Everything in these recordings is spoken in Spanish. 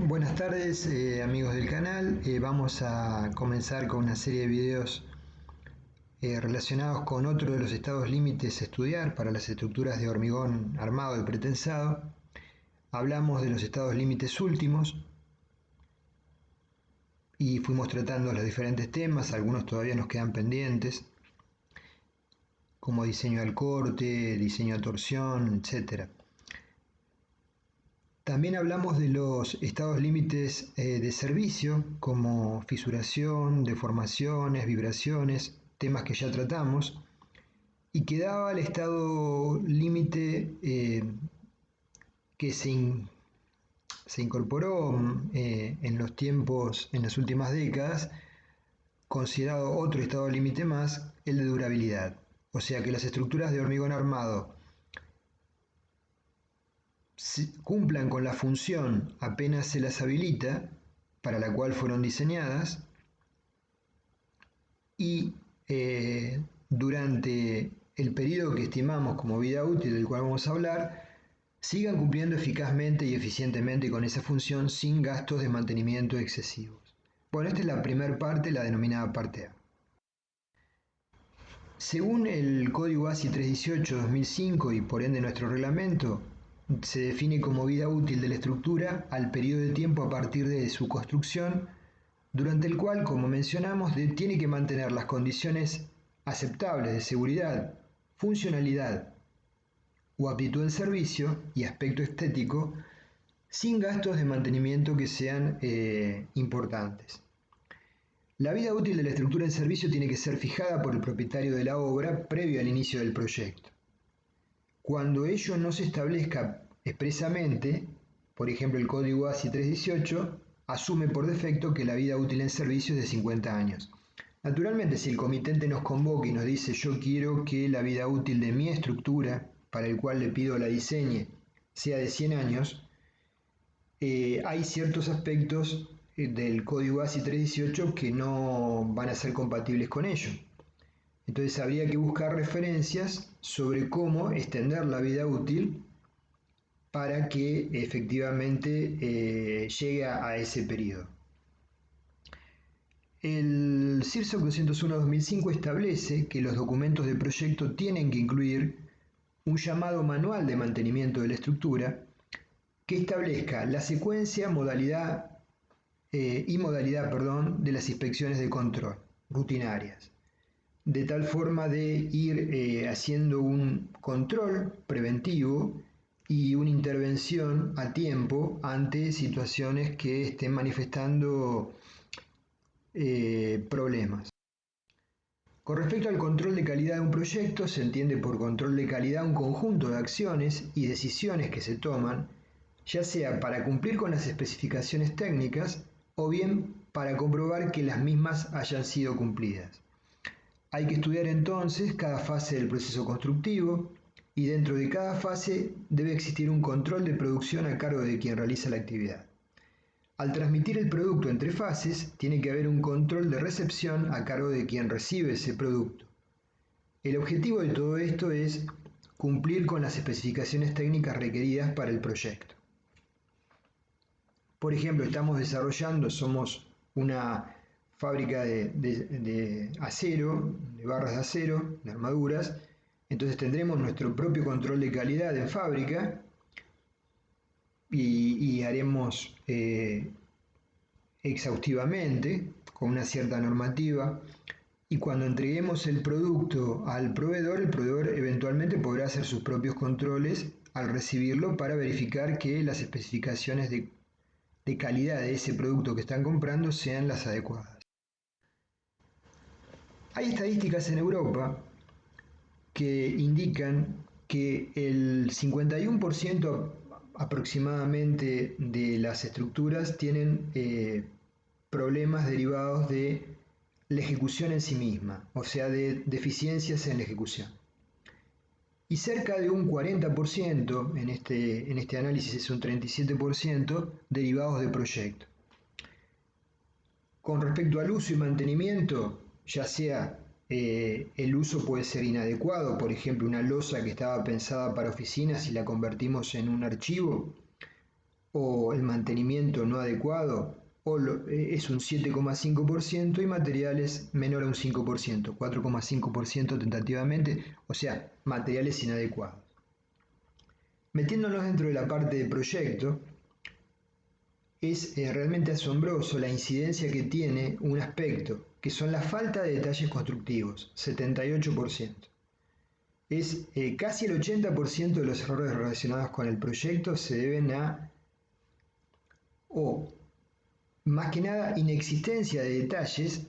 Buenas tardes, amigos del canal. Vamos a comenzar con una serie de videos relacionados con otro de los estados límites a estudiar para las estructuras de hormigón armado y pretensado. Hablamos de los estados límites últimos y fuimos tratando los diferentes temas. Algunos todavía nos quedan pendientes, como diseño al corte, diseño a torsión, etc. También hablamos de los estados límites de servicio, como fisuración, deformaciones, vibraciones, temas que ya tratamos, y quedaba el estado límite que se incorporó en los tiempos, en las últimas décadas, considerado otro estado límite más, el de durabilidad. O sea que las estructuras de hormigón armado cumplan con la función apenas se las habilita, para la cual fueron diseñadas, y durante el periodo que estimamos como vida útil del cual vamos a hablar, sigan cumpliendo eficazmente y eficientemente con esa función sin gastos de mantenimiento excesivos. Bueno, esta es la primera parte, la denominada parte A. Según el código ASI 318-2005 y por ende nuestro reglamento, se define como vida útil de la estructura al periodo de tiempo a partir de su construcción, durante el cual, como mencionamos, tiene que mantener las condiciones aceptables de seguridad, funcionalidad o aptitud al servicio y aspecto estético, sin gastos de mantenimiento que sean importantes. La vida útil de la estructura en servicio tiene que ser fijada por el propietario de la obra previo al inicio del proyecto. Cuando ello no se establezca expresamente, por ejemplo el código ASI 318 asume por defecto que la vida útil en servicio es de 50 años. Naturalmente, si el comitente nos convoca y nos dice yo quiero que la vida útil de mi estructura, para el cual le pido la diseñe, sea de 100 años, hay ciertos aspectos del código ASI 318 que no van a ser compatibles con ello. Entonces habría que buscar referencias sobre cómo extender la vida útil para que efectivamente llegue a ese periodo. El CIRSOC 201-2005 establece que los documentos de proyecto tienen que incluir un llamado manual de mantenimiento de la estructura que establezca la secuencia, modalidad de las inspecciones de control rutinarias, de tal forma de ir haciendo un control preventivo y una intervención a tiempo ante situaciones que estén manifestando problemas. Con respecto al control de calidad de un proyecto, se entiende por control de calidad un conjunto de acciones y decisiones que se toman, ya sea para cumplir con las especificaciones técnicas o bien para comprobar que las mismas hayan sido cumplidas. Hay que estudiar entonces cada fase del proceso constructivo y dentro de cada fase debe existir un control de producción a cargo de quien realiza la actividad. Al transmitir el producto entre fases, tiene que haber un control de recepción a cargo de quien recibe ese producto. El objetivo de todo esto es cumplir con las especificaciones técnicas requeridas para el proyecto. Por ejemplo, somos una fábrica de acero, de barras de acero, de armaduras, entonces tendremos nuestro propio control de calidad en fábrica y haremos exhaustivamente, con una cierta normativa, y cuando entreguemos el producto al proveedor, el proveedor eventualmente podrá hacer sus propios controles al recibirlo para verificar que las especificaciones de calidad de ese producto que están comprando sean las adecuadas. Hay estadísticas en Europa que indican que el 51% aproximadamente de las estructuras tienen problemas derivados de la ejecución en sí misma, o sea, de deficiencias en la ejecución. Y cerca de un 40%, en este análisis es un 37%, derivados de proyecto. Con respecto al uso y mantenimiento, ya sea el uso puede ser inadecuado, por ejemplo una losa que estaba pensada para oficinas y la convertimos en un archivo, o el mantenimiento no adecuado es un 7,5% y materiales menor a un 5%, 4,5% tentativamente, o sea, materiales inadecuados. Metiéndonos dentro de la parte de proyecto, es realmente asombroso la incidencia que tiene un aspecto, que son la falta de detalles constructivos, 78%. Es casi el 80% de los errores relacionados con el proyecto se deben a, o más que nada, inexistencia de detalles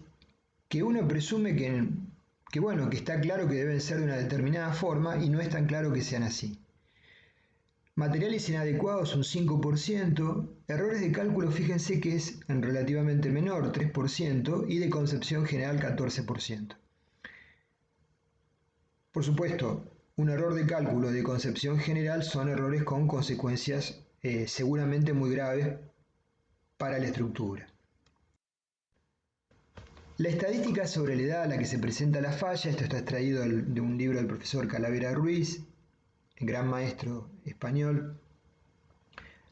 que uno presume que está claro que deben ser de una determinada forma y no es tan claro que sean así. Materiales inadecuados un 5%, errores de cálculo fíjense que es relativamente menor, 3%, y de concepción general 14%. Por supuesto, un error de cálculo de concepción general son errores con consecuencias seguramente muy graves para la estructura. La estadística sobre la edad a la que se presenta la falla, esto está extraído de un libro del profesor Calavera Ruiz, gran maestro español.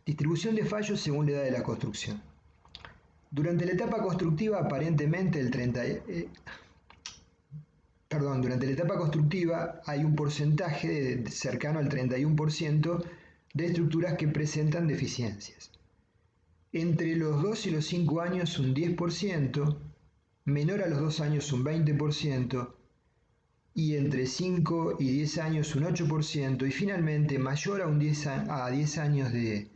Distribución de fallos según la edad de la construcción. Durante la etapa constructiva aparentemente durante la etapa constructiva hay un porcentaje cercano al 31% de estructuras que presentan deficiencias. Entre los 2 y los 5 años un 10%, menor a los 2 años un 20%, y entre 5 y 10 años un 8%, y finalmente mayor a 10 años de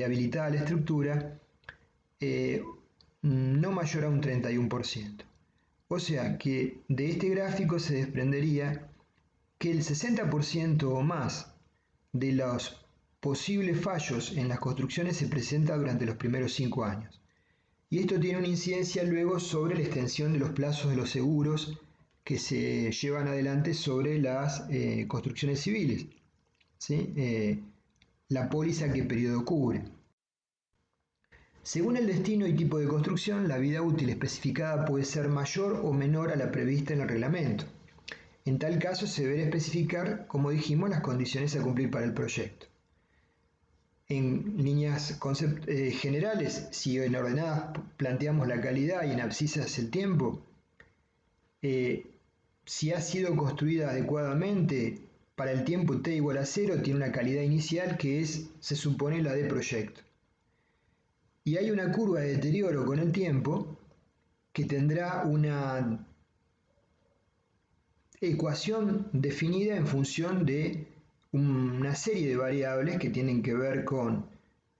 habilitada la estructura, no mayor a un 31%. O sea que de este gráfico se desprendería que el 60% o más de los posibles fallos en las construcciones se presenta durante los primeros 5 años. Y esto tiene una incidencia luego sobre la extensión de los plazos de los seguros que se llevan adelante sobre las construcciones civiles, ¿sí? La póliza qué periodo cubre. Según el destino y tipo de construcción, la vida útil especificada puede ser mayor o menor a la prevista en el reglamento. En tal caso se deberá especificar, como dijimos, las condiciones a cumplir para el proyecto. En líneas generales, si en ordenadas planteamos la calidad y en abscisas el tiempo, si ha sido construida adecuadamente, para el tiempo t igual a 0 tiene una calidad inicial que se supone la de proyecto. Y hay una curva de deterioro con el tiempo que tendrá una ecuación definida en función de una serie de variables que tienen que ver con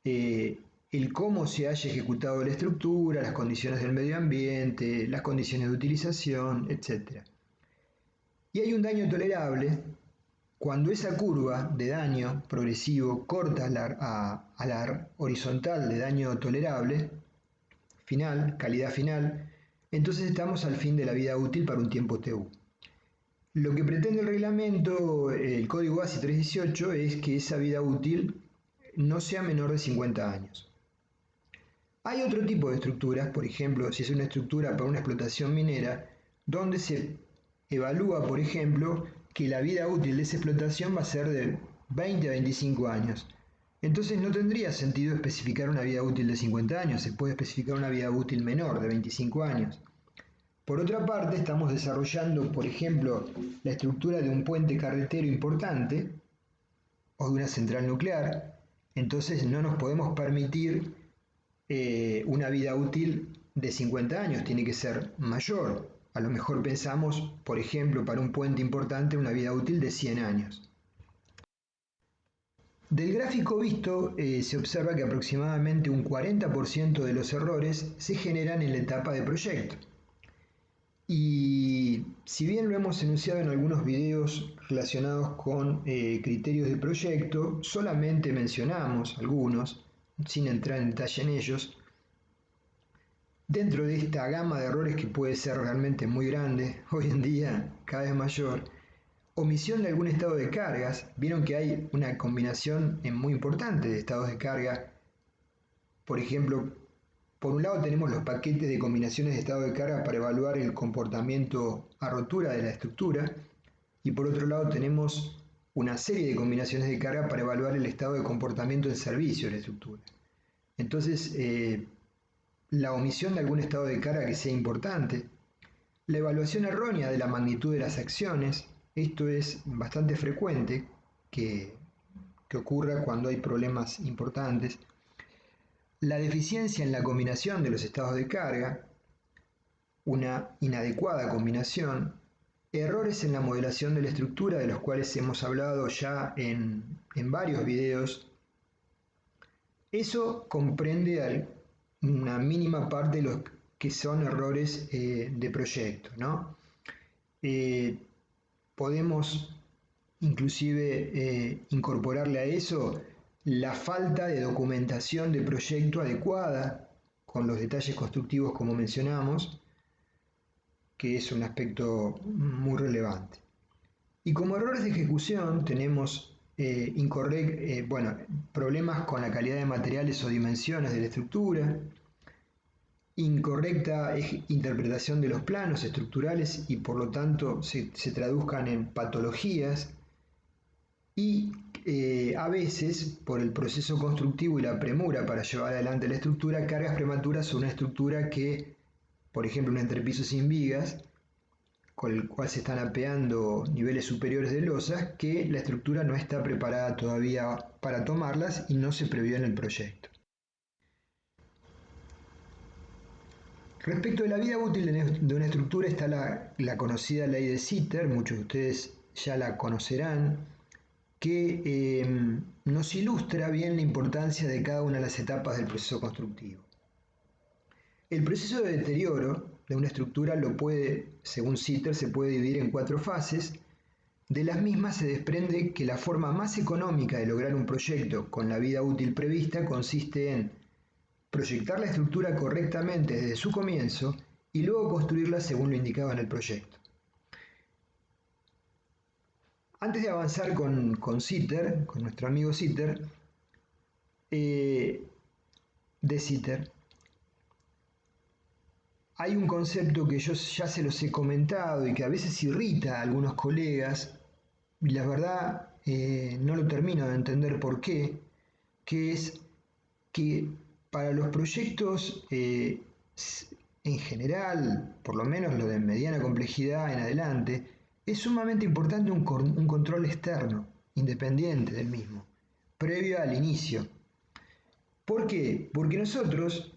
el cómo se haya ejecutado la estructura, las condiciones del medio ambiente, las condiciones de utilización, etc. Y hay un daño tolerable cuando esa curva de daño progresivo corta a la horizontal de daño tolerable, final, calidad final, entonces estamos al fin de la vida útil para un tiempo TU. Lo que pretende el reglamento, el código ASI 318, es que esa vida útil no sea menor de 50 años. Hay otro tipo de estructuras, por ejemplo, si es una estructura para una explotación minera, donde se evalúa, por ejemplo, que la vida útil de esa explotación va a ser de 20 a 25 años. Entonces no tendría sentido especificar una vida útil de 50 años, se puede especificar una vida útil menor, de 25 años. Por otra parte, estamos desarrollando, por ejemplo, la estructura de un puente carretero importante o de una central nuclear, entonces no nos podemos permitir una vida útil de 50 años, tiene que ser mayor. A lo mejor pensamos, por ejemplo, para un puente importante, una vida útil de 100 años. Del gráfico visto se observa que aproximadamente un 40% de los errores se generan en la etapa de proyecto. Y si bien lo hemos enunciado en algunos videos relacionados con criterios de proyecto, solamente mencionamos algunos, sin entrar en detalle en ellos. Dentro de esta gama de errores que puede ser realmente muy grande, hoy en día cada vez mayor, omisión de algún estado de cargas. Vieron que hay una combinación muy importante de estados de carga. Por ejemplo, por un lado tenemos los paquetes de combinaciones de estado de carga para evaluar el comportamiento a rotura de la estructura, y por otro lado tenemos una serie de combinaciones de carga para evaluar el estado de comportamiento en servicio de la estructura. Entonces, la omisión de algún estado de carga que sea importante, la evaluación errónea de la magnitud de las acciones, esto es bastante frecuente que ocurra cuando hay problemas importantes, la deficiencia en la combinación de los estados de carga, una inadecuada combinación, errores en la modelación de la estructura de los cuales hemos hablado ya en varios videos. Eso comprende una mínima parte de los que son errores de proyecto, ¿no? Podemos inclusive incorporarle a eso la falta de documentación de proyecto adecuada con los detalles constructivos como mencionamos, que es un aspecto muy relevante. Y como errores de ejecución tenemos problemas con la calidad de materiales o dimensiones de la estructura, incorrecta interpretación de los planos estructurales y por lo tanto se traduzcan en patologías y a veces por el proceso constructivo y la premura para llevar adelante la estructura, cargas prematuras sobre una estructura que, por ejemplo, un entrepiso sin vigas, con el cual se están apeando niveles superiores de losas, que la estructura no está preparada todavía para tomarlas y no se previó en el proyecto. Respecto de la vida útil de una estructura está la conocida ley de Sitter, muchos de ustedes ya la conocerán, que nos ilustra bien la importancia de cada una de las etapas del proceso constructivo. El proceso de deterioro de una estructura según Sitter, se puede dividir en 4 fases. De las mismas se desprende que la forma más económica de lograr un proyecto con la vida útil prevista consiste en proyectar la estructura correctamente desde su comienzo y luego construirla según lo indicado en el proyecto. Antes de avanzar con Sitter, con nuestro amigo Sitter, de Sitter, hay un concepto que yo ya se los he comentado y que a veces irrita a algunos colegas, y la verdad no lo termino de entender por qué, que es que para los proyectos en general, por lo menos lo de mediana complejidad en adelante, es sumamente importante un control externo, independiente del mismo, previo al inicio. ¿Por qué? Porque nosotros,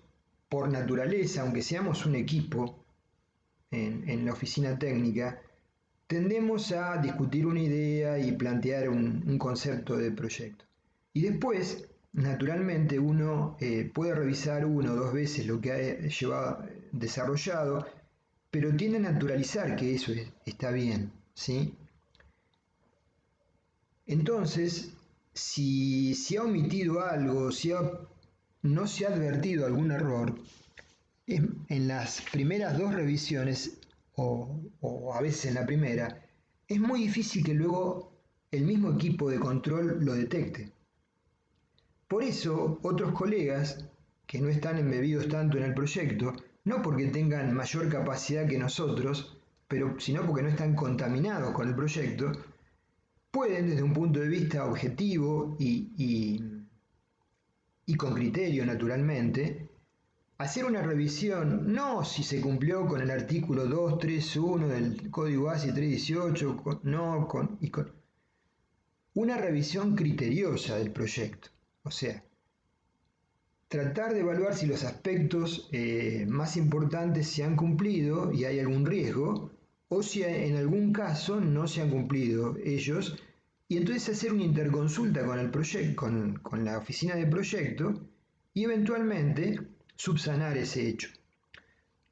por naturaleza, aunque seamos un equipo en la oficina técnica, tendemos a discutir una idea y plantear un concepto de proyecto. Y después, naturalmente, uno puede revisar 1 o 2 veces lo que ha desarrollado, pero tiende a naturalizar que eso está bien, ¿sí? Entonces, si se ha omitido algo, no se ha advertido algún error, en las primeras 2 revisiones, o a veces en la primera, es muy difícil que luego el mismo equipo de control lo detecte. Por eso, otros colegas que no están embebidos tanto en el proyecto, no porque tengan mayor capacidad que nosotros, sino porque no están contaminados con el proyecto, pueden desde un punto de vista objetivo y con criterio naturalmente, hacer una revisión, no si se cumplió con el artículo 231 del Código ASI 318, una revisión criteriosa del proyecto. O sea, tratar de evaluar si los aspectos más importantes se han cumplido y hay algún riesgo, o si en algún caso no se han cumplido ellos, y entonces hacer una interconsulta con el proyecto, con la oficina de proyecto, y eventualmente subsanar ese hecho.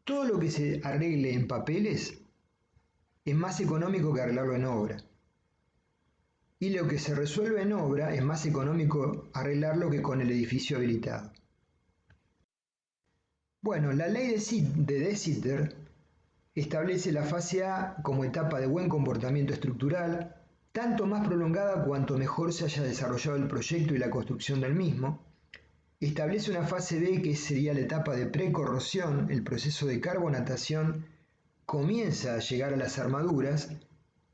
Todo lo que se arregle en papeles es más económico que arreglarlo en obra. Y lo que se resuelve en obra es más económico arreglarlo que con el edificio habilitado. Bueno, la ley de Sitter establece la fase A como etapa de buen comportamiento estructural, tanto más prolongada cuanto mejor se haya desarrollado el proyecto y la construcción del mismo. Establece una fase B que sería la etapa de precorrosión, el proceso de carbonatación comienza a llegar a las armaduras.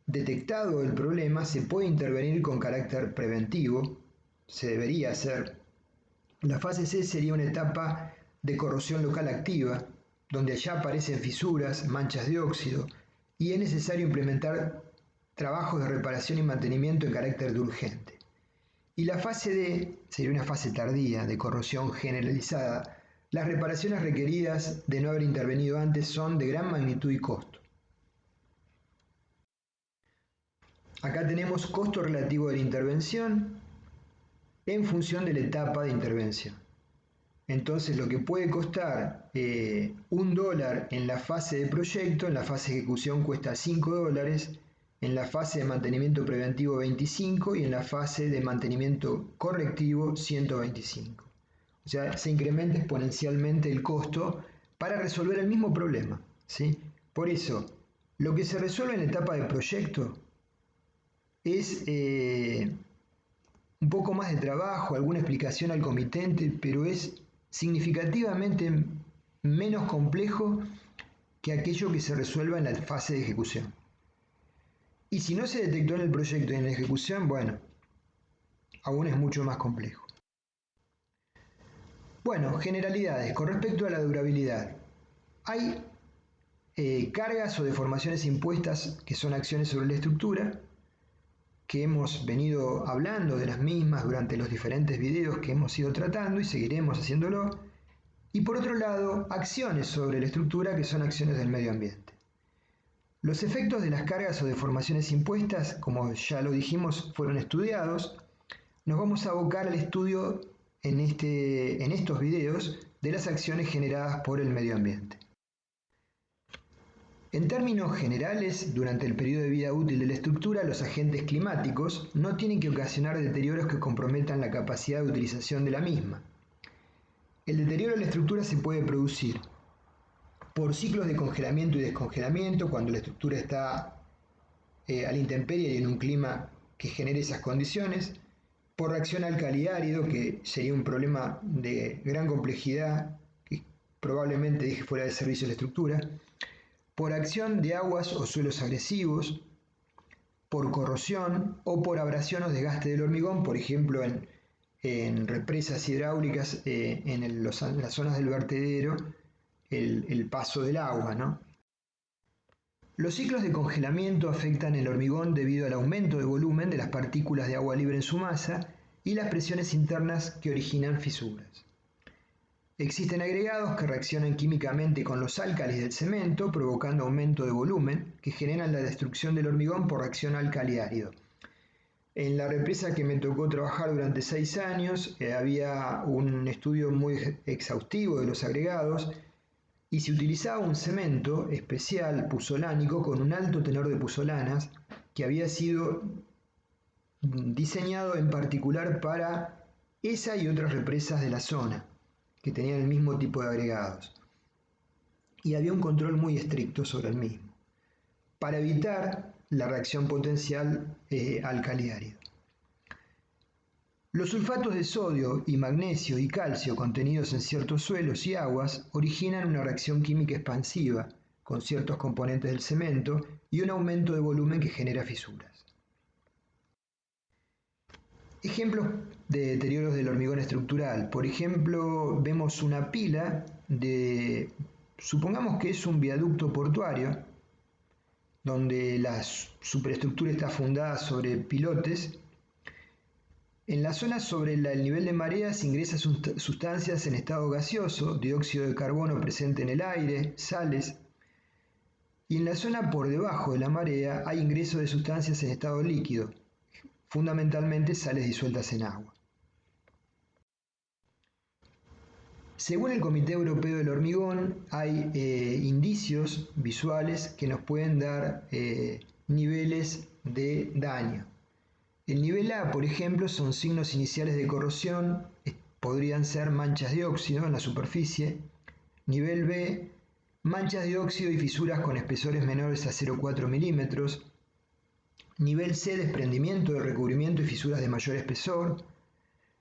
Detectado el problema, se puede intervenir con carácter preventivo, se debería hacer, La fase C sería una etapa de corrosión local activa, donde allá aparecen fisuras, manchas de óxido, y es necesario implementar trabajos de reparación y mantenimiento en carácter de urgente. Y la fase D sería una fase tardía de corrosión generalizada. Las reparaciones requeridas de no haber intervenido antes son de gran magnitud y costo. Acá tenemos costo relativo de la intervención en función de la etapa de intervención. Entonces lo que puede costar $1 en la fase de proyecto, en la fase de ejecución cuesta $5, en la fase de mantenimiento preventivo 25 y en la fase de mantenimiento correctivo 125. O sea, se incrementa exponencialmente el costo para resolver el mismo problema, ¿sí? Por eso, lo que se resuelve en la etapa de proyecto es un poco más de trabajo, alguna explicación al comitente, pero es significativamente menos complejo que aquello que se resuelva en la fase de ejecución. Y si no se detectó en el proyecto y en la ejecución, bueno, aún es mucho más complejo. Bueno, generalidades. Con respecto a la durabilidad, hay cargas o deformaciones impuestas que son acciones sobre la estructura, que hemos venido hablando de las mismas durante los diferentes videos que hemos ido tratando y seguiremos haciéndolo. Y por otro lado, acciones sobre la estructura que son acciones del medio ambiente. Los efectos de las cargas o deformaciones impuestas, como ya lo dijimos, fueron estudiados. Nos vamos a abocar al estudio en estos videos de las acciones generadas por el medio ambiente. En términos generales, durante el periodo de vida útil de la estructura, los agentes climáticos no tienen que ocasionar deterioros que comprometan la capacidad de utilización de la misma. El deterioro de la estructura se puede producir por ciclos de congelamiento y descongelamiento, cuando la estructura está a la intemperie y en un clima que genere esas condiciones, por reacción alcali-árido, que sería un problema de gran complejidad que probablemente deje fuera de servicio la estructura, por acción de aguas o suelos agresivos, por corrosión o por abrasión o desgaste del hormigón, por ejemplo en represas hidráulicas, en las zonas del vertedero, el paso del agua, ¿no? Los ciclos de congelamiento afectan el hormigón debido al aumento de volumen de las partículas de agua libre en su masa y las presiones internas que originan fisuras. Existen agregados que reaccionan químicamente con los álcalis del cemento, provocando aumento de volumen, que generan la destrucción del hormigón por reacción alcali-árido. En la represa que me tocó trabajar durante 6 años, había un estudio muy exhaustivo de los agregados, y se utilizaba un cemento especial puzolánico con un alto tenor de puzolanas que había sido diseñado en particular para esa y otras represas de la zona, que tenían el mismo tipo de agregados. Y había un control muy estricto sobre el mismo, para evitar la reacción potencial alcali-árido. Los sulfatos de sodio y magnesio y calcio contenidos en ciertos suelos y aguas originan una reacción química expansiva con ciertos componentes del cemento y un aumento de volumen que genera fisuras. Ejemplos de deterioros del hormigón estructural. Por ejemplo, vemos una pila supongamos que es un viaducto portuario, donde la superestructura está fundada sobre pilotes. En la zona sobre el nivel de marea se ingresan sustancias en estado gaseoso, dióxido de carbono presente en el aire, sales. Y en la zona por debajo de la marea hay ingreso de sustancias en estado líquido, fundamentalmente sales disueltas en agua. Según el Comité Europeo del Hormigón, hay indicios visuales que nos pueden dar niveles de daño. El nivel A, por ejemplo, son signos iniciales de corrosión, podrían ser manchas de óxido en la superficie. Nivel B, manchas de óxido y fisuras con espesores menores a 0,4 milímetros. Nivel C, desprendimiento de recubrimiento y fisuras de mayor espesor.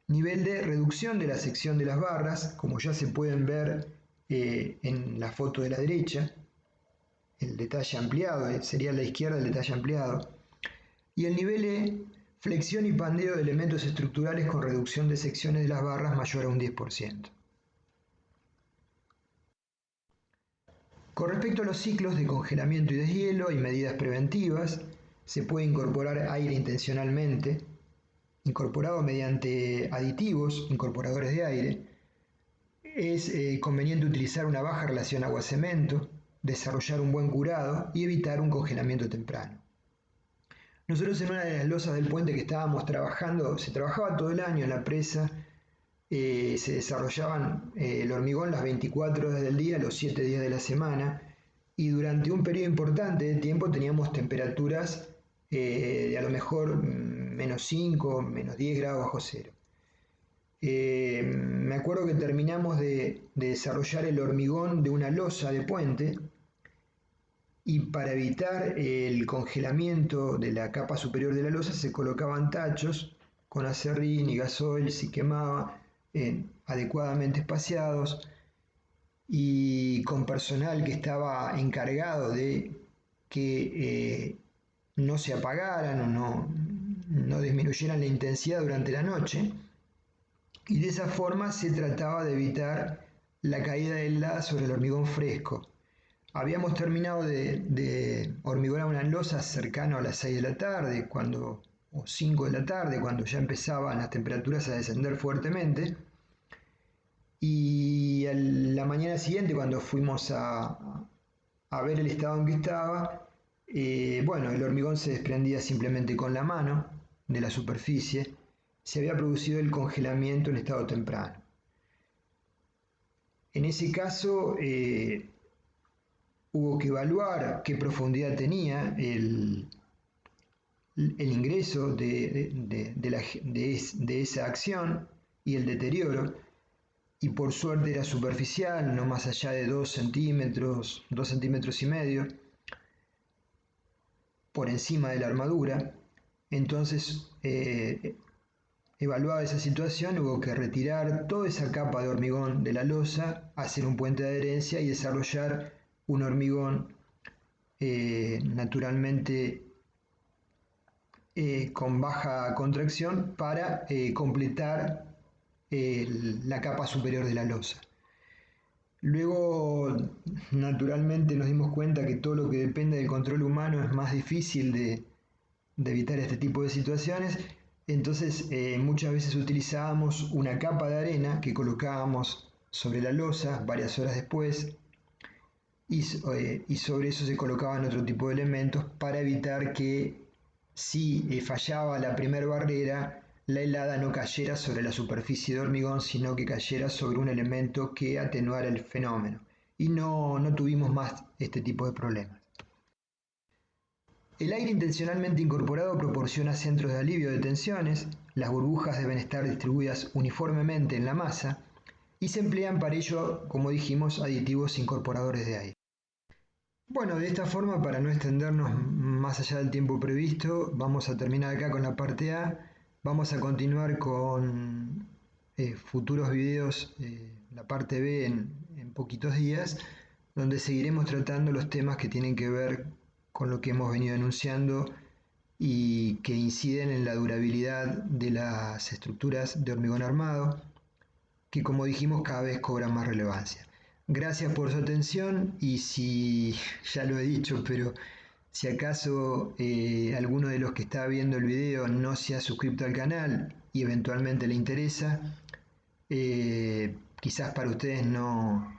Nivel D, reducción de la sección de las barras, como ya se pueden ver en la foto de la derecha. El detalle ampliado, sería a la izquierda el detalle ampliado. Y el nivel E, Flexión y pandeo de elementos estructurales con reducción de secciones de las barras mayor a un 10%. Con respecto a los ciclos de congelamiento y deshielo y medidas preventivas, se puede incorporar aire intencionalmente, incorporado mediante aditivos, incorporadores de aire. Es conveniente utilizar una baja relación agua-cemento, desarrollar un buen curado y evitar un congelamiento temprano. Nosotros en una de las losas del puente que estábamos trabajando, se trabajaba todo el año en la presa, se desarrollaban el hormigón las 24 horas del día, los 7 días de la semana, y durante un periodo importante de tiempo teníamos temperaturas de a lo mejor -5, -10 grados bajo cero. Me acuerdo que terminamos de desarrollar el hormigón de una losa de puente, y para evitar el congelamiento de la capa superior de la losa se colocaban tachos con acerrín y gasoil, se quemaba adecuadamente espaciados, y con personal que estaba encargado de que no se apagaran o no disminuyeran la intensidad durante la noche, y de esa forma se trataba de evitar la caída de helada sobre el hormigón fresco. Habíamos terminado de hormigonar una losa cercano a las 6 de la tarde, o 5 de la tarde, cuando ya empezaban las temperaturas a descender fuertemente. Y la mañana siguiente, cuando fuimos a ver el estado en que estaba, bueno, el hormigón se desprendía simplemente con la mano de la superficie. Se había producido el congelamiento en estado temprano. En ese caso, hubo que evaluar qué profundidad tenía el ingreso de esa acción y el deterioro, y por suerte era superficial, no más allá de 2 centímetros, 2 centímetros y medio, por encima de la armadura. Entonces, evaluada esa situación, hubo que retirar toda esa capa de hormigón de la losa, hacer un puente de adherencia y desarrollar un hormigón naturalmente con baja contracción para completar la capa superior de la losa. Luego, naturalmente, nos dimos cuenta que todo lo que depende del control humano es más difícil de evitar este tipo de situaciones. Entonces, muchas veces utilizábamos una capa de arena que colocábamos sobre la losa varias horas después, y sobre eso se colocaban otro tipo de elementos para evitar que, si fallaba la primera barrera, la helada no cayera sobre la superficie de hormigón, sino que cayera sobre un elemento que atenuara el fenómeno. Y no tuvimos más este tipo de problemas. El aire intencionalmente incorporado proporciona centros de alivio de tensiones, las burbujas deben estar distribuidas uniformemente en la masa, y se emplean para ello, como dijimos, aditivos incorporadores de aire. Bueno, de esta forma, para no extendernos más allá del tiempo previsto, vamos a terminar acá con la parte A. Vamos a continuar con futuros videos, la parte B en poquitos días, donde seguiremos tratando los temas que tienen que ver con lo que hemos venido enunciando y que inciden en la durabilidad de las estructuras de hormigón armado, que, como dijimos, cada vez cobran más relevancia. Gracias por su atención, y si ya lo he dicho, pero si acaso alguno de los que está viendo el video no se ha suscrito al canal y eventualmente le interesa, quizás para ustedes no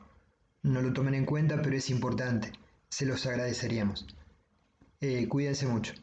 lo tomen en cuenta, pero es importante, se los agradeceríamos. Cuídense mucho.